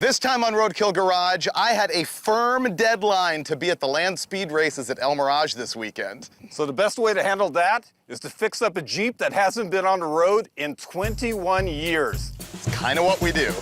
This time on Roadkill Garage, I had a firm deadline to be at the land speed races at El Mirage this weekend. So the best way to handle that is to fix up a Jeep that hasn't been on the road in 21 years. It's kind of what we do.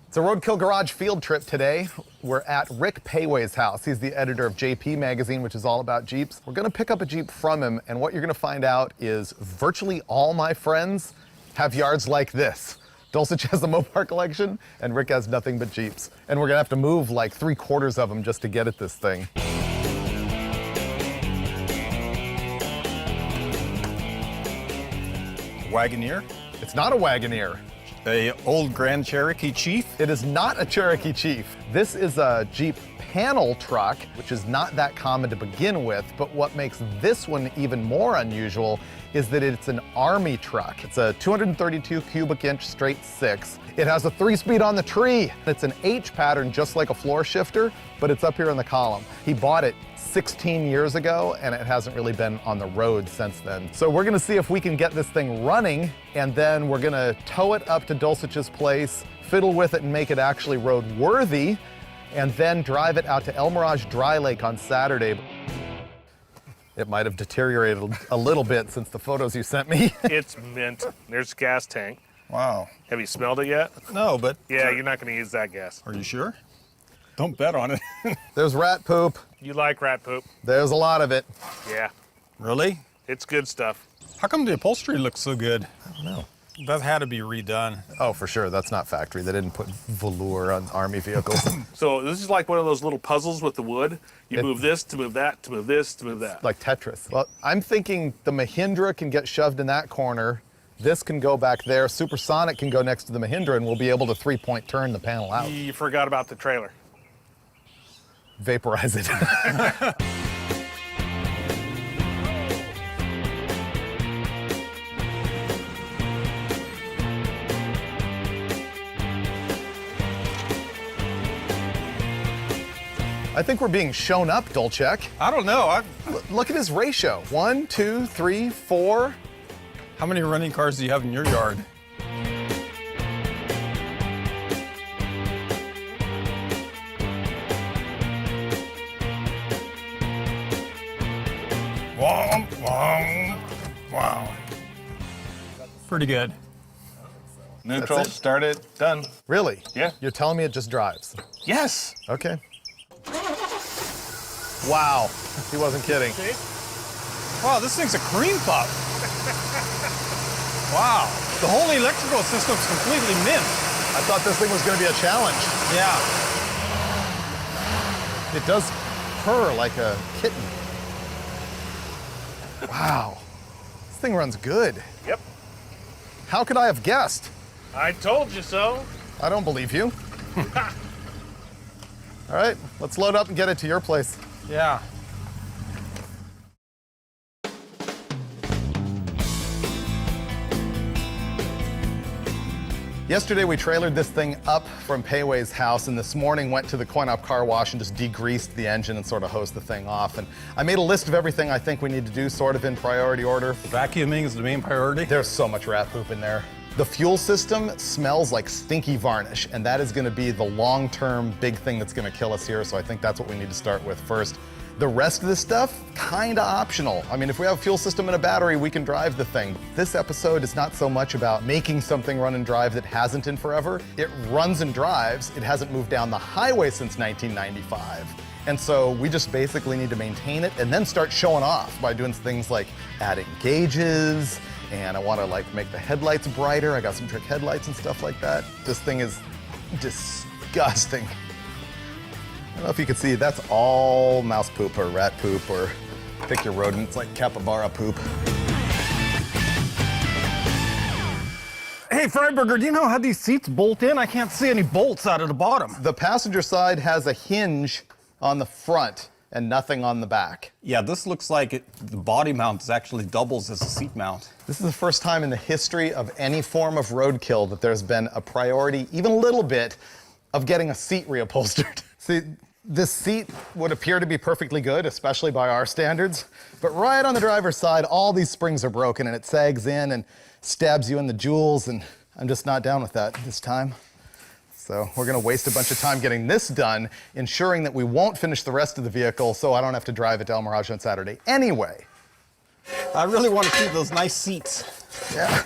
It's a Roadkill Garage field trip today. We're at Rick Payway's house. He's the editor of JP Magazine, which is all about Jeeps. We're gonna pick up a Jeep from him, and what you're gonna find out is virtually all my friends have yards like this. Dulcich has a Mopar collection, and Rick has nothing but Jeeps. And we're gonna have to move like 3/4 of them just to get at this thing. Wagoneer? It's not a Wagoneer. A old Grand Cherokee Chief? It is not a Cherokee Chief. This is a Jeep panel truck, which is not that common to begin with, but what makes this one even more unusual is that it's an Army truck. It's a 232 cubic inch straight six. It has a 3-speed on the tree. It's an H pattern just like a floor shifter, but it's up here in the column. He bought it 16 years ago, and it hasn't really been on the road since then. So we're gonna see if we can get this thing running, and then we're gonna tow it up to Dulcich's place, fiddle with it and make it actually roadworthy, and then drive it out to El Mirage Dry Lake on Saturday. It might have deteriorated a little bit since the photos you sent me. It's mint. There's a gas tank. Wow. Have you smelled it yet? No, but... Yeah, you're not going to use that gas. Are you sure? Don't bet on it. There's rat poop. You like rat poop? There's a lot of it. Yeah, Really? it's good stuff. How come the upholstery looks so good? I don't know. That had to be redone. Oh, for sure, that's not factory. They didn't put velour on Army vehicles. So this is like one of those little puzzles with the wood. You move this to move that to move this to move that. Like Tetris. Well, I'm thinking the Mahindra can get shoved in that corner. This can go back there. Supersonic can go next to the Mahindra, and we'll be able to 3-point turn the panel out. You forgot about the trailer. Vaporize it. I think we're being shown up, Dulcich. I don't know. Look at his ratio. 1, 2, 3, 4. How many running cars do you have in your yard? Wow. Pretty good. Neutral, That's it? start it, done. Really? Yeah. You're telling me it just drives? Yes. Okay. Wow. He wasn't kidding. Wow, this thing's a cream puff. Wow. The whole electrical system's completely mint. I thought this thing was going to be a challenge. Yeah. It does purr like a kitten. Wow. This thing runs good. Yep. How could I have guessed? I told you so. I don't believe you. All right, let's load up and get it to your place. Yeah. Yesterday we trailered this thing up from Payway's house, and this morning went to the coin-op car wash and just degreased the engine and sort of hosed the thing off. And I made a list of everything I think we need to do sort of in priority order. Vacuuming is the main priority. There's so much rat poop in there. The fuel system smells like stinky varnish, and that is gonna be the long-term big thing that's gonna kill us here, so I think that's what we need to start with first. The rest of this stuff, kinda optional. I mean, if we have a fuel system and a battery, we can drive the thing. This episode is not so much about making something run and drive that hasn't in forever. It runs and drives. It hasn't moved down the highway since 1995. And so we just basically need to maintain it and then start showing off by doing things like adding gauges, and I want to like make the headlights brighter. I got some trick headlights and stuff like that. This thing is disgusting. I don't know if you can see, that's all mouse poop or rat poop or pick your rodent. It's like capybara poop. Hey, Freiberger, do you know how these seats bolt in? I can't see any bolts out of the bottom. The passenger side has a hinge on the front and nothing on the back. Yeah, this looks like the body mount actually doubles as a seat mount. This is the first time in the history of any form of roadkill that there's been a priority, even a little bit, of getting a seat reupholstered. See, This seat would appear to be perfectly good, especially by our standards, but right on the driver's side, all these springs are broken and it sags in and stabs you in the jewels, and I'm just not down with that this time. So we're gonna waste a bunch of time getting this done, ensuring that we won't finish the rest of the vehicle so I don't have to drive it to El Mirage on Saturday anyway. I really want to keep those nice seats. Yeah,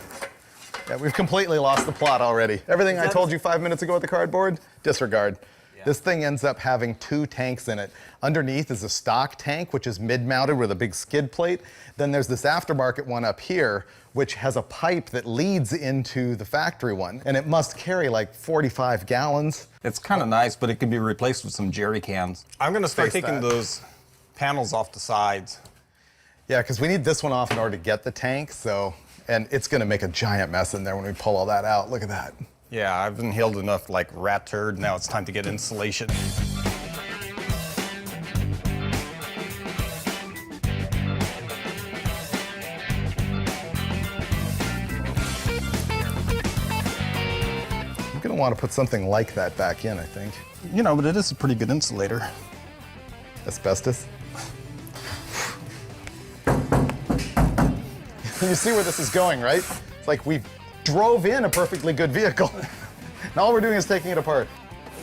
we've completely lost the plot already. Everything I told you 5 minutes ago with the cardboard, disregard. This thing ends up having 2 tanks in it. Underneath is a stock tank, which is mid-mounted with a big skid plate. Then there's this aftermarket one up here, which has a pipe that leads into the factory one, and it must carry like 45 gallons. It's kind of nice, but it can be replaced with some jerry cans. I'm gonna start taking those panels off the sides. Yeah, because we need this one off in order to get the tank, so, and it's gonna make a giant mess in there when we pull all that out. Look at that. Yeah, I've inhaled enough like rat turd. Now it's time to get insulation. I'm gonna want to put something like that back in, I think. You know, but it is a pretty good insulator. Asbestos. You see where this is going, right? It's like we drove in a perfectly good vehicle. And all we're doing is taking it apart.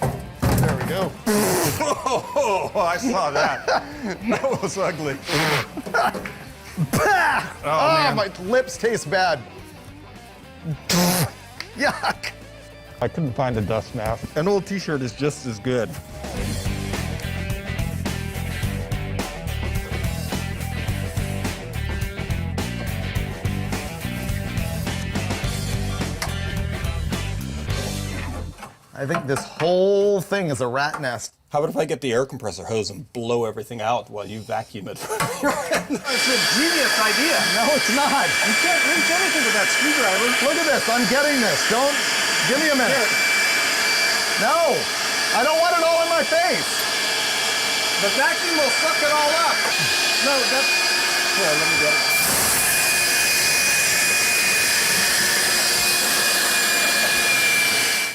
There we go. Oh, I saw that. That was ugly. Oh, my lips taste bad. Yuck. I couldn't find a dust mask. An old t-shirt is just as good. I think this whole thing is a rat nest. How about if I get the air compressor hose and blow everything out while you vacuum it? That's a genius idea. No, it's not. You can't reach anything with that screwdriver. Look at this. I'm getting this. Don't. Give me a minute. No. I don't want it all in my face. The vacuum will suck it all up. No, that's... Here, let me get it.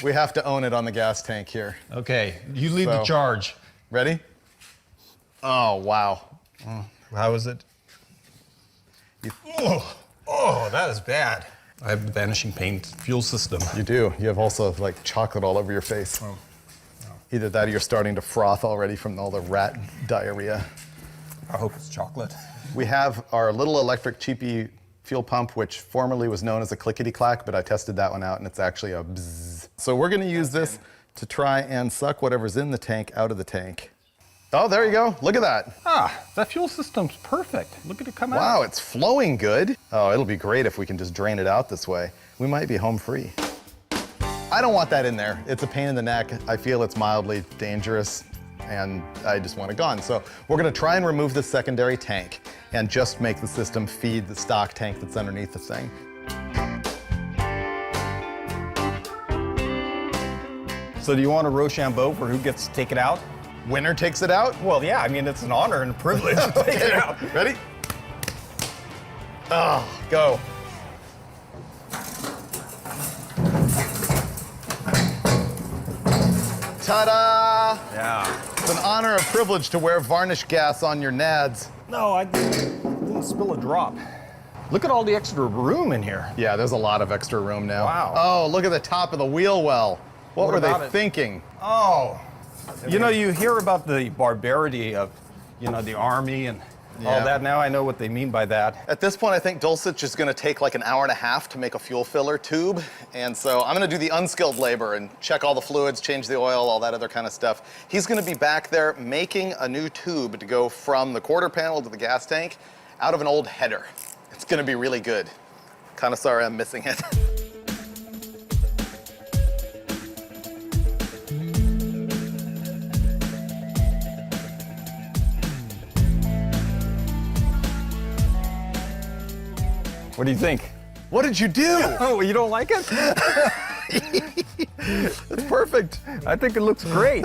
We have to own it on the gas tank here. Okay, you lead the charge. Ready? Oh, wow. How is it? Oh, that is bad. I have the vanishing paint fuel system. You do. You have also like chocolate all over your face. Oh. Either that or you're starting to froth already from all the rat diarrhea. I hope it's chocolate. We have our little electric cheapy fuel pump, which formerly was known as a clickety-clack, but I tested that one out and it's actually a bzzz. So we're gonna use this to try and suck whatever's in the tank out of the tank. Oh, there you go. Look at that. Ah, that fuel system's perfect. Look at it come out. Wow, it's flowing good. Oh, it'll be great if we can just drain it out this way. We might be home free. I don't want that in there. It's a pain in the neck. I feel it's mildly dangerous and I just want it gone. So we're gonna try and remove the secondary tank and just make the system feed the stock tank that's underneath the thing. So do you want a Rochambeau for who gets to take it out? Winner takes it out? Well, yeah, I mean, it's an honor and a privilege to take it out. Ready? Oh, go. Ta-da! Yeah. It's an honor and privilege to wear varnish gas on your nads. No, I didn't spill a drop. Look at all the extra room in here. Yeah, there's a lot of extra room now. Wow. Oh, look at the top of the wheel well. What were they about it? thinking? Oh. You know, you hear about the barbarity of, you know, the army and all that. Now I know what they mean by that. At this point, I think Dulcich is gonna take like an hour and a half to make a fuel filler tube. And so I'm gonna do the unskilled labor and check all the fluids, change the oil, all that other kind of stuff. He's gonna be back there making a new tube to go from the quarter panel to the gas tank out of an old header. It's gonna be really good. Kinda sorry I'm missing it. What do you think? What did you do? Oh, you don't like it? It's perfect. I think it looks great.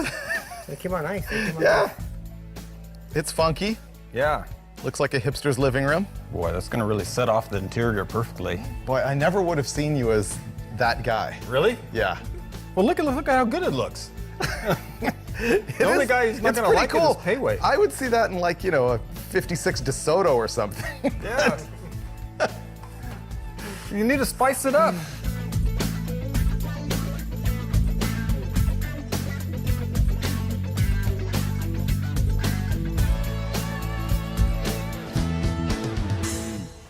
It came out nice. Yeah. It's funky. Yeah. Looks like a hipster's living room. Boy, that's gonna really set off the interior perfectly. Boy, I never would have seen you as that guy. Really? Yeah. Well, look at how good it looks. The only guy who's not It's going to pretty like cool. it is Payway. I would see that in like, you know, a 56 DeSoto or something. Yeah. You need to spice it up.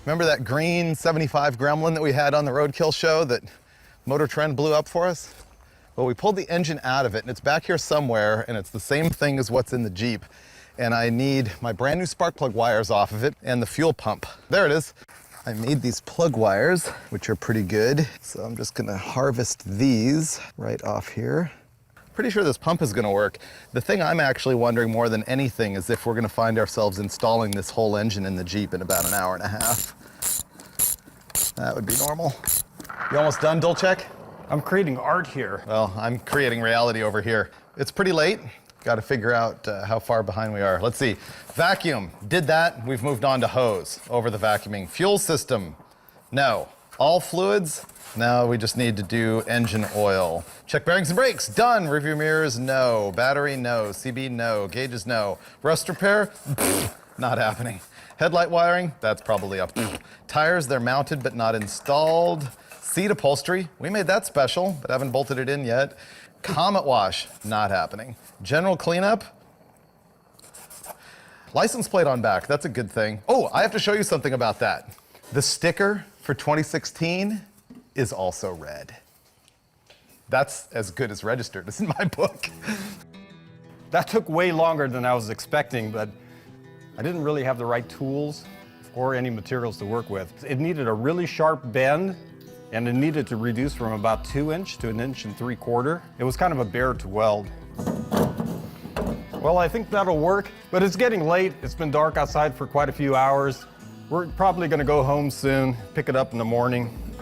Remember that green 75 Gremlin that we had on the Roadkill show that MotorTrend blew up for us? Well, we pulled the engine out of it, and it's back here somewhere, and it's the same thing as what's in the Jeep. And I need my brand new spark plug wires off of it and the fuel pump. There it is. I made these plug wires, which are pretty good. So I'm just gonna harvest these right off here. Pretty sure this pump is gonna work. The thing I'm actually wondering more than anything is if we're gonna find ourselves installing this whole engine in the Jeep in about an hour and a half. That would be normal. You almost done, Dulcek? I'm creating art here. Well, I'm creating reality over here. It's pretty late. Got to figure out how far behind we are. Let's see. Vacuum, did that. We've moved on to hose over the vacuuming. Fuel system, no. All fluids, no. We just need to do engine oil. Check bearings and brakes, done. Rearview mirrors, no. Battery, no. CB, no. Gauges, no. Rust repair, not happening. Headlight wiring, that's probably up. Tires, they're mounted but not installed. Seat upholstery, we made that special, but haven't bolted it in yet. Comet wash, not happening. General cleanup. License plate on back, that's a good thing. Oh, I have to show you something about that. The sticker for 2016 is also red. That's as good as registered, it's in my book. That took way longer than I was expecting, but I didn't really have the right tools or any materials to work with. It needed a really sharp bend, and it needed to reduce from about 2 inch to 1 3/4 inch. It was kind of a bear to weld. Well, I think that'll work, but it's getting late. It's been dark outside for quite a few hours. We're probably gonna go home soon, pick it up in the morning.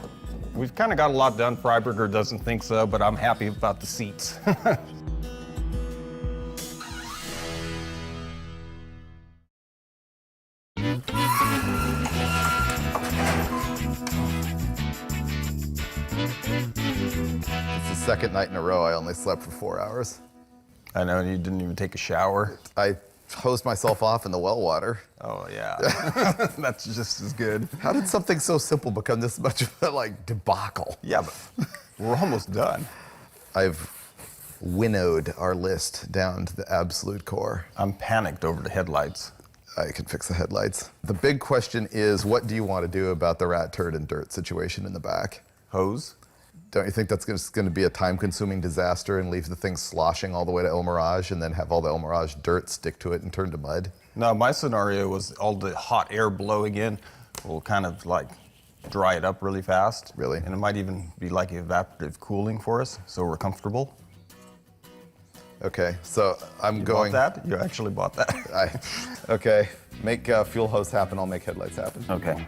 We've kind of got a lot done. Freiberger doesn't think so, but I'm happy about the seats. It's the second night in a row I only slept for 4 hours. I know, and you didn't even take a shower. I hosed myself off in the well water. Oh, yeah. That's just as good. How did something so simple become this much of a like debacle? Yeah, but we're almost done. I've winnowed our list down to the absolute core. I'm panicked over the headlights. I can fix the headlights. The big question is, what do you want to do about the rat, turd, and dirt situation in the back? Hose? Don't you think that's just going to be a time-consuming disaster and leave the thing sloshing all the way to El Mirage and then have all the El Mirage dirt stick to it and turn to mud? No, my scenario was all the hot air blowing in will kind of like dry it up really fast. Really? And it might even be like evaporative cooling for us, so we're comfortable. Okay, so I'm You going... bought that? You actually bought that? Okay, make fuel hose happen, I'll make headlights happen. Okay.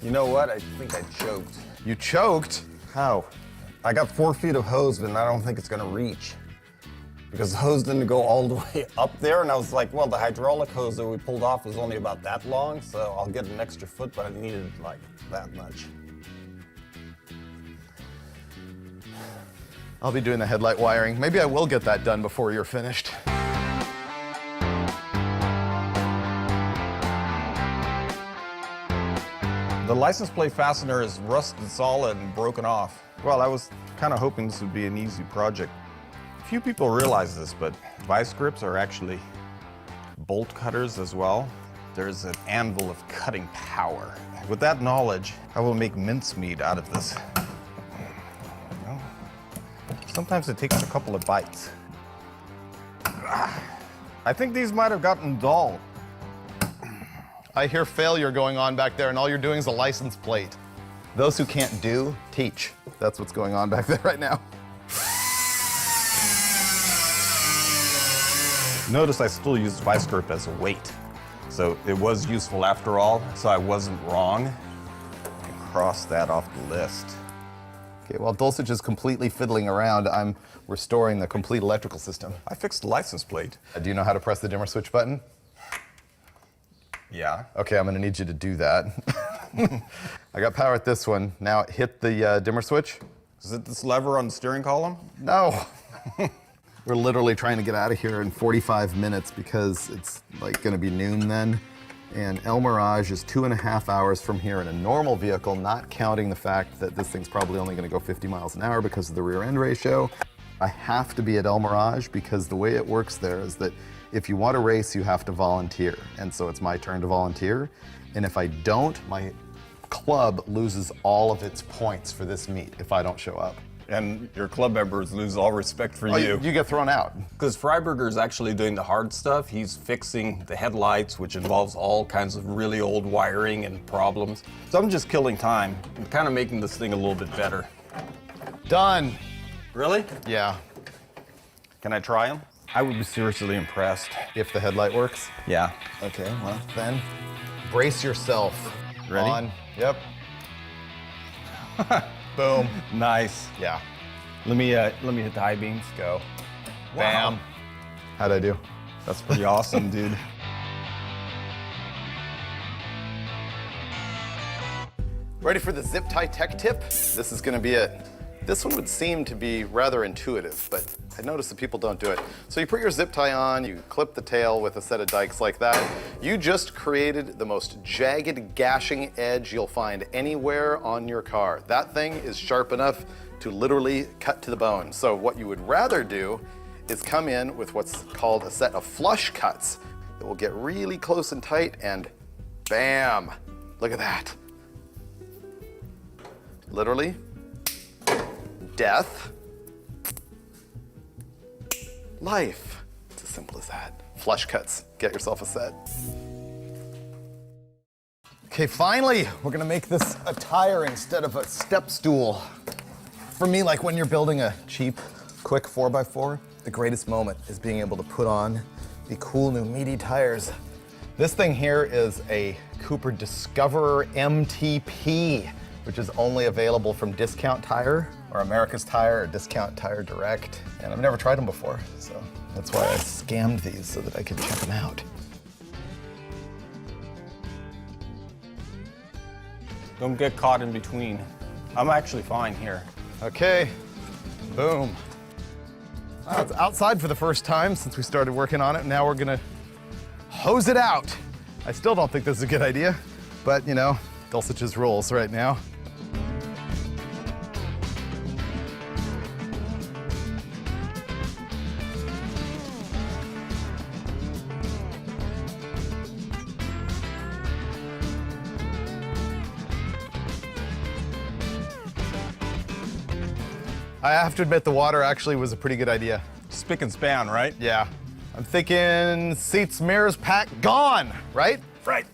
You know what? I think I choked. You choked? How? I got 4 feet of hose, but I don't think it's gonna reach. Because the hose didn't go all the way up there, and I was like, well, the hydraulic hose that we pulled off was only about that long, so I'll get an extra foot, but I needed like that much. I'll be doing the headlight wiring. Maybe I will get that done before you're finished. The license plate fastener is rusted solid and broken off. Well, I was kind of hoping this would be an easy project. Few people realize this, but vice grips are actually bolt cutters as well. There's an anvil of cutting power. With that knowledge, I will make mincemeat out of this. Sometimes it takes a couple of bites. I think these might have gotten dull. I hear failure going on back there, and all you're doing is a license plate. Those who can't do, teach. That's what's going on back there right now. Notice I still used vice grip as a weight. So it was useful after all, so I wasn't wrong. I crossed that off the list. Okay, while Dulcich is completely fiddling around, I'm restoring the complete electrical system. I fixed the license plate. Do you know how to press the dimmer switch button? Yeah. Okay, I'm gonna need you to do that. I got power at this one. Now hit the dimmer switch. Is it this lever on the steering column? No. We're literally trying to get out of here in 45 minutes because it's like gonna be noon then. And El Mirage is 2.5 hours from here in a normal vehicle, not counting the fact that this thing's probably only gonna go 50 miles an hour because of the rear end ratio. I have to be at El Mirage because the way it works there is that if you want to race, you have to volunteer. And so it's my turn to volunteer. And if I don't, my club loses all of its points for this meet if I don't show up. And your club members lose all respect for you. You get thrown out. Because Freiberger's actually doing the hard stuff. He's fixing the headlights, which involves all kinds of really old wiring and problems. So I'm just killing time and kind of making this thing a little bit better. Done. Really? Yeah. Can I try them? I would be seriously impressed. If the headlight works. Yeah. Okay, well then, brace yourself. Ready? On. Yep. Boom. Nice. Yeah. Let me hit the high beams. Go. Bam. How'd I do? That's pretty awesome, dude. Ready for the zip tie tech tip? This is gonna be it. This one would seem to be rather intuitive, but I noticed that people don't do it. So you put your zip tie on, you clip the tail with a set of dikes like that. You just created the most jagged, gashing edge you'll find anywhere on your car. That thing is sharp enough to literally cut to the bone. So what you would rather do is come in with what's called a set of flush cuts that will get really close and tight, and bam, look at that. Literally, death, life. It's as simple as that. Flush cuts, get yourself a set. Okay, finally, we're gonna make this a tire instead of a step stool. For me, like when you're building a cheap, quick 4x4, the greatest moment is being able to put on the cool new meaty tires. This thing here is a Cooper Discoverer MTP, which is only available from Discount Tire or America's Tire or Discount Tire Direct. And I've never tried them before, so that's why I scammed these so that I could check them out. Don't get caught in between. I'm actually fine here. Okay, boom. Wow, it's outside for the first time since we started working on it. Now we're gonna hose it out. I still don't think this is a good idea, but you know, Dulcich's rules right now. I have to admit the water actually was a pretty good idea. Spick and span, right? Yeah. I'm thinking seats, mirrors, pack, gone, right? Right.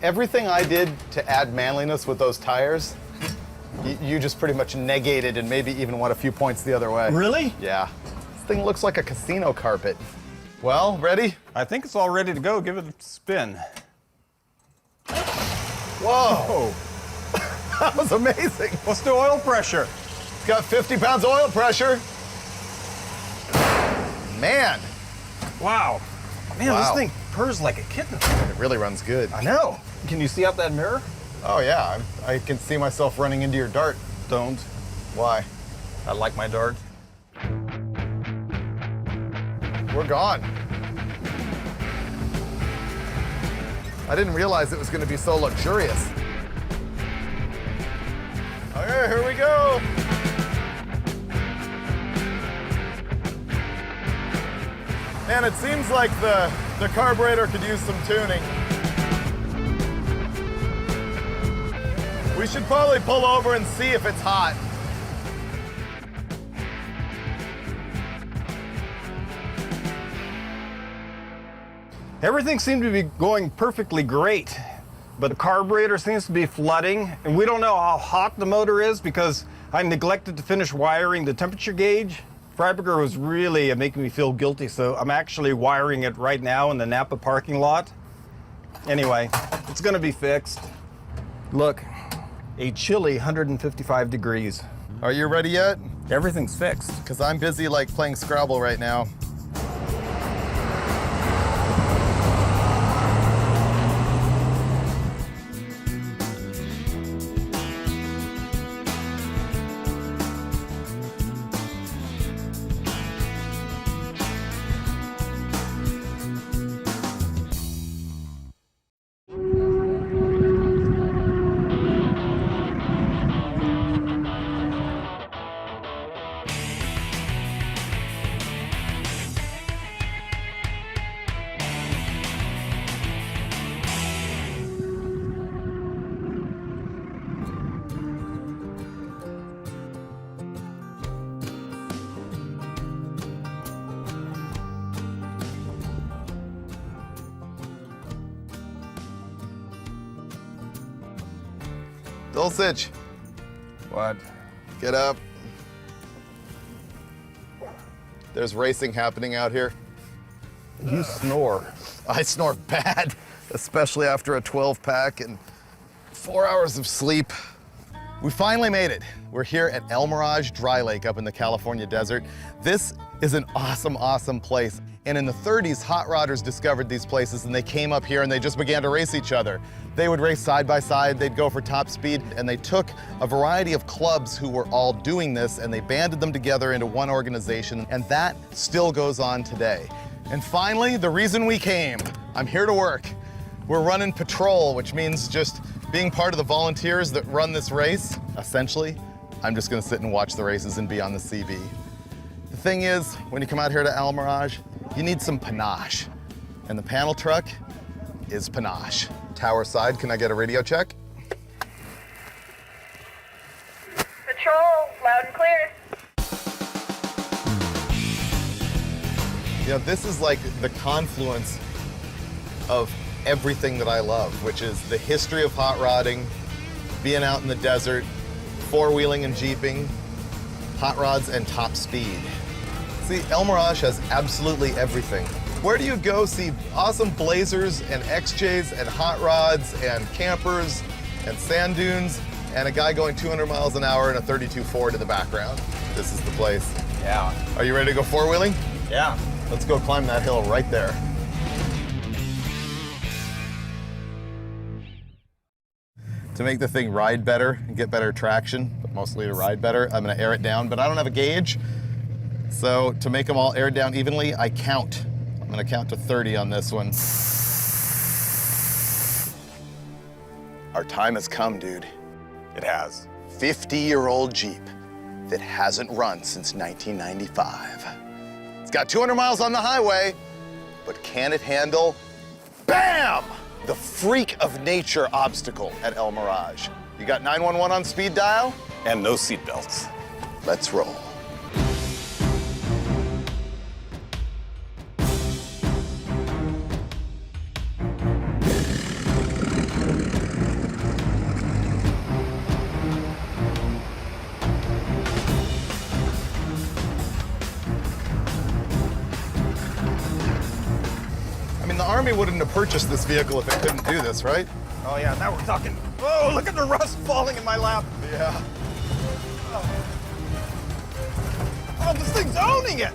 Everything I did to add manliness with those tires, you just pretty much negated and maybe even went a few points the other way. Really? Yeah. This thing looks like a casino carpet. Well, ready? I think it's all ready to go. Give it a spin. Whoa. That was amazing. What's the oil pressure? It's got 50 pounds of oil pressure. Man. Wow. Man, Wow. this thing purrs like a kitten. It really runs good. I know. Can you see out that mirror? Oh yeah, I can see myself running into your dart. Don't. Why? I like my dart. We're gone. I didn't realize it was going to be so luxurious. Okay, here we go. Man, it seems like the carburetor could use some tuning. We should probably pull over and see if it's hot. Everything seemed to be going perfectly great, but the carburetor seems to be flooding, and we don't know how hot the motor is because I neglected to finish wiring the temperature gauge. Freiberger was really making me feel guilty, so I'm actually wiring it right now in the Napa parking lot. Anyway, it's gonna be fixed. Look, a chilly 155 degrees. Are you ready yet? Everything's fixed. Because I'm busy like playing Scrabble right now. Dulcich, What? get up. There's racing happening out here. You snore. I snore bad, especially after a 12-pack and 4 hours of sleep. We finally made it. We're here at El Mirage Dry Lake up in the California desert. This is an awesome, awesome place. And in the 30s, hot rodders discovered these places and they came up here and they just began to race each other. They would race side by side, they'd go for top speed, and they took a variety of clubs who were all doing this and they banded them together into one organization, and that still goes on today. And finally, the reason we came, I'm here to work. We're running patrol, which means just being part of the volunteers that run this race. Essentially, I'm just gonna sit and watch the races and be on the CB. The thing is, when you come out here to El Mirage, you need some panache. And the panel truck is panache. Tower side, can I get a radio check? Patrol, loud and clear. You know, this is like the confluence of everything that I love, which is the history of hot rodding, being out in the desert, four-wheeling and jeeping, hot rods, and top speed. See, El Mirage has absolutely everything. Where do you go see awesome blazers and XJs and hot rods and campers and sand dunes and a guy going 200 miles an hour in a 32 Ford in the background? This is the place. Yeah. Are you ready to go four-wheeling? Yeah. Let's go climb that hill right there. To make the thing ride better and get better traction, but mostly to ride better, I'm gonna air it down, but I don't have a gauge. So to make them all air down evenly, I count. I'm gonna count to 30 on this one. Our time has come, dude. It has. 50-year-old Jeep that hasn't run since 1995. It's got 200 miles on the highway, but can it handle, BAM! The freak of nature obstacle at El Mirage. You got 911 on speed dial? And no seat belts. Let's roll. The Army wouldn't have purchased this vehicle if it couldn't do this, right? Oh yeah, now we're talking. Oh, look at the rust falling in my lap. Yeah. Oh, this thing's owning it.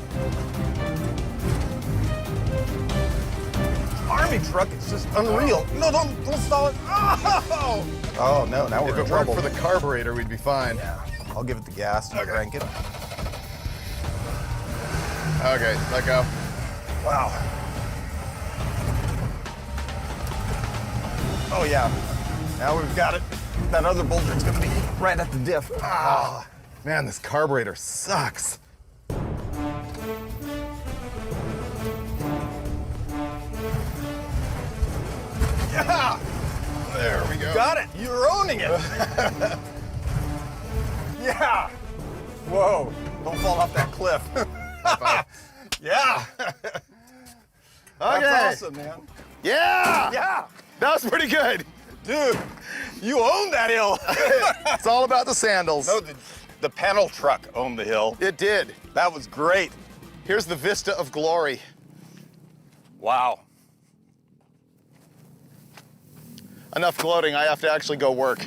Army truck is just unreal. No, don't stall it. Oh, oh no, now we're If in it trouble. weren't for the carburetor, we'd be fine. Yeah, I'll give it the gas and crank it. Okay, let go. Wow. Oh yeah, now we've got it. That other boulder's gonna be right at the diff. Ah, man, this carburetor sucks. Yeah, There we go. got it. You're owning it. Yeah. Whoa, don't fall off that cliff. Yeah. Okay. That's awesome, man. Yeah! Yeah. That was pretty good. Dude, you own that hill. It's all about the sandals. No, the panel truck owned the hill. It did. That was great. Here's the vista of glory. Wow. Enough gloating, I have to actually go work.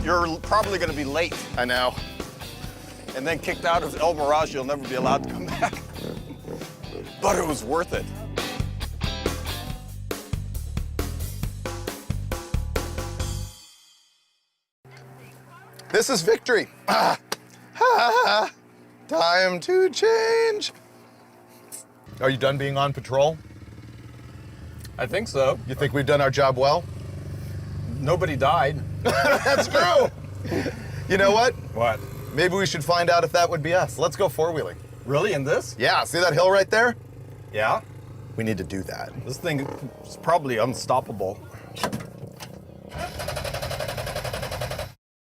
You're probably gonna be late I know. and then kicked out of El Mirage. You'll never be allowed to come back. But it was worth it. This is victory. Time to change. Are you done being on patrol? I think so. You think we've done our job well? Nobody died. That's true. You know what? What? Maybe we should find out if that would be us. Let's go four-wheeling. Really, in this? Yeah, see that hill right there? Yeah. We need to do that. This thing is probably unstoppable.